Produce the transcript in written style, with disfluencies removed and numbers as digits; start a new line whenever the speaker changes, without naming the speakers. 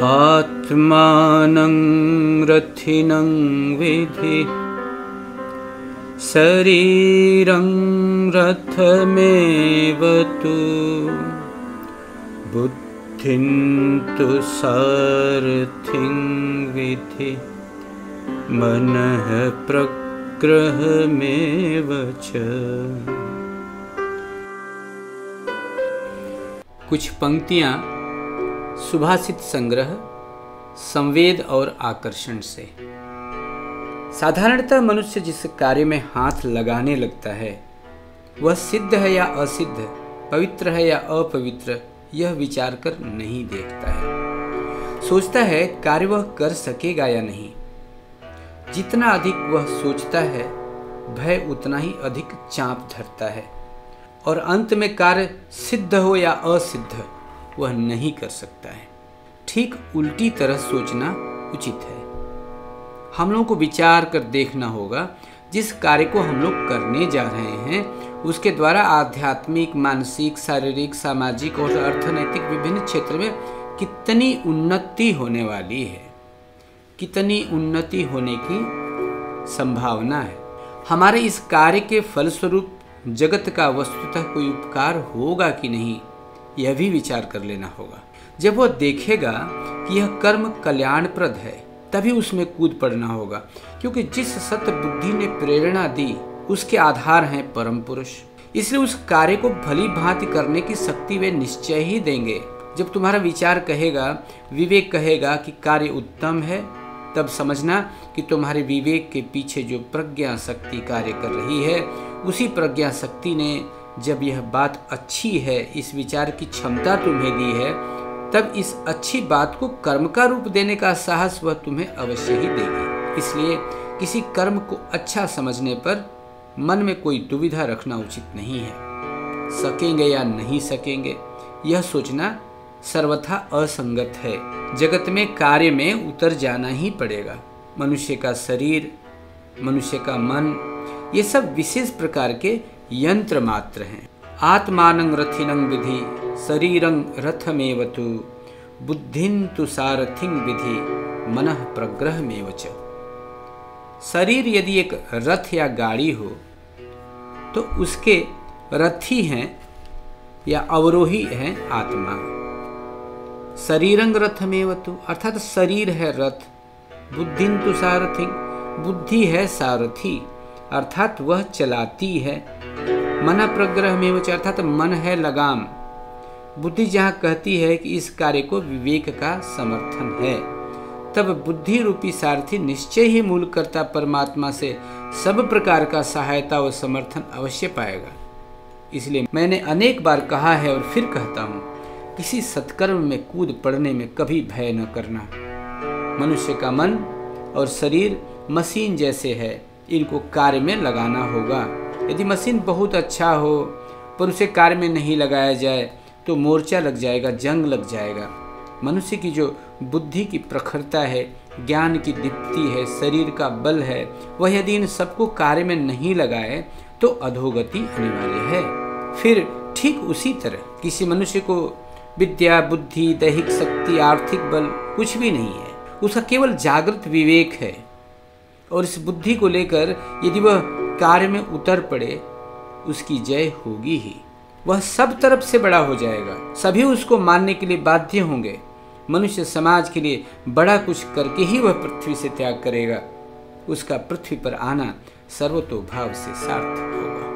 आत्मानं रथिनं विधि शरीरं रथमेव तु बुद्धिं तु सारथिं विधि मनः प्रग्रहमेव च। कुछ पंक्तियां सुभाषित संग्रह संवेद और आकर्षण से। साधारणतः मनुष्य जिस कार्य में हाथ लगाने लगता है वह सिद्ध है या असिद्ध, पवित्र है या अपवित्र, यह विचार कर नहीं देखता है। सोचता है कार्य वह कर सकेगा या नहीं। जितना अधिक वह सोचता है भय उतना ही अधिक चाप धरता है और अंत में कार्य सिद्ध हो या असिद्ध वह नहीं कर सकता है। ठीक उल्टी तरह सोचना उचित है। हम लोगों को विचार कर देखना होगा जिस कार्य को हम लोग करने जा रहे हैं उसके द्वारा आध्यात्मिक, मानसिक, शारीरिक, सामाजिक और अर्थनैतिक विभिन्न क्षेत्र में कितनी उन्नति होने वाली है, कितनी उन्नति होने की संभावना है। हमारे इस कार्य के फलस्वरूप जगत का वस्तुतः कोई उपकार होगा कि नहीं, यह भी विचार कर लेना होगा। जब वह देखेगा कि यह कर्म कल्याणप्रद है तभी उसमें कूद पड़ना होगा, क्योंकि जिस सत्य बुद्धि ने प्रेरणा दी उसके आधार हैं परम पुरुष। इसलिए उस कार्य को भली भांति करने की शक्ति वे निश्चय ही देंगे। जब तुम्हारा विचार कहेगा, विवेक कहेगा कि कार्य उत्तम है, तब समझना कि तुम्हारे विवेक के पीछे जो प्रज्ञा शक्ति कार्य कर रही है उसी प्रज्ञा शक्ति ने जब यह बात अच्छी है इस विचार की क्षमता तुम्हें दी है, तब इस अच्छी बात को कर्म का रूप देने का साहस वह तुम्हें अवश्य ही देगी। इसलिए किसी कर्म को अच्छा समझने पर मन में कोई दुविधा रखना उचित नहीं है। सकेंगे या नहीं सकेंगे यह सोचना सर्वथा असंगत है। जगत में कार्य में उतर जाना ही पड़ेगा। मनुष्य का शरीर, मनुष्य का मन, ये सब विशेष प्रकार के यंत्र मात्र हैं। आत्मानं रथिनं विधि शरीरं रथमेव तु बुद्धिं तु सारथिं विधि मनः प्रग्रहमेव च। शरीर यदि एक रथ या गाड़ी हो तो उसके रथी हैं या अवरोही हैं आत्मा। शरीरं रथमेव तु अर्थात शरीर है रथ, बुद्धिं तु सारथिं बुद्धि है सारथी अर्थात वह चलाती है। मन प्रग्रहमेव च अर्थात मन है लगाम। बुद्धि जहाँ कहती है कि इस कार्य को विवेक का समर्थन है, तब बुद्धि रूपी सारथी निश्चय ही मूलकर्ता परमात्मा से सब प्रकार का सहायता व समर्थन अवश्य पाएगा। इसलिए मैंने अनेक बार कहा है और फिर कहता हूँ, किसी सत्कर्म में कूद पड़ने में कभी भय न करना। मनुष्य का मन और शरीर मशीन जैसे है, इनको कार्य में लगाना होगा। यदि मशीन बहुत अच्छा हो पर उसे कार्य में नहीं लगाया जाए तो मोर्चा लग जाएगा, जंग लग जाएगा। मनुष्य की जो बुद्धि की प्रखरता है, ज्ञान की दीप्ति है, शरीर का बल है, वह यदि इन सबको कार्य में नहीं लगाए तो अधोगति अनिवार्य है। फिर ठीक उसी तरह किसी मनुष्य को विद्या, बुद्धि, दैहिक शक्ति, आर्थिक बल कुछ भी नहीं है, उसका केवल जागृत विवेक है। और इस बुद्धि को लेकर यदि वह कार्य में उतर पड़े उसकी जय होगी ही। वह सब तरफ से बड़ा हो जाएगा, सभी उसको मानने के लिए बाध्य होंगे। मनुष्य समाज के लिए बड़ा कुछ करके ही वह पृथ्वी से त्याग करेगा। उसका पृथ्वी पर आना सर्वतोभाव से सार्थक होगा।